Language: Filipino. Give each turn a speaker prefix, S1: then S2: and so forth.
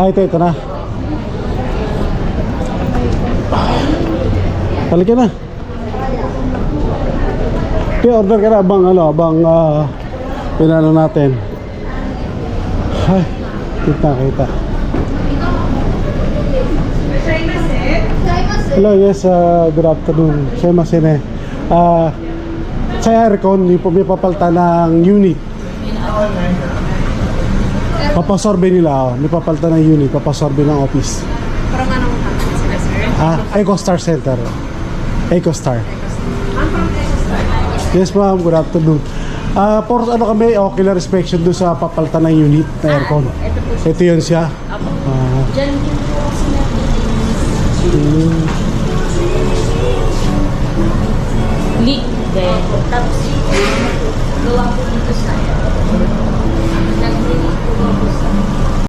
S1: Ito na. Halika na. Okay, order ka na abang pinano natin. Ay, kita. Hello, yes, good afternoon. Sumimasen. Sa aircon, may papalitan ng unit. Papasorbe nila, may papalitan ng unit, papasorbe ng office.
S2: From anong company sila, sir?
S1: EcoStar Center. EcoStar.
S2: I'm from EcoStar.
S1: Yes ma'am, good afternoon. For kami, ocular inspection doon sa papalitan ng unit na aircon. Ito yun siya.
S2: Diyan din po sila. Leak din. Tapos gawa po dito sa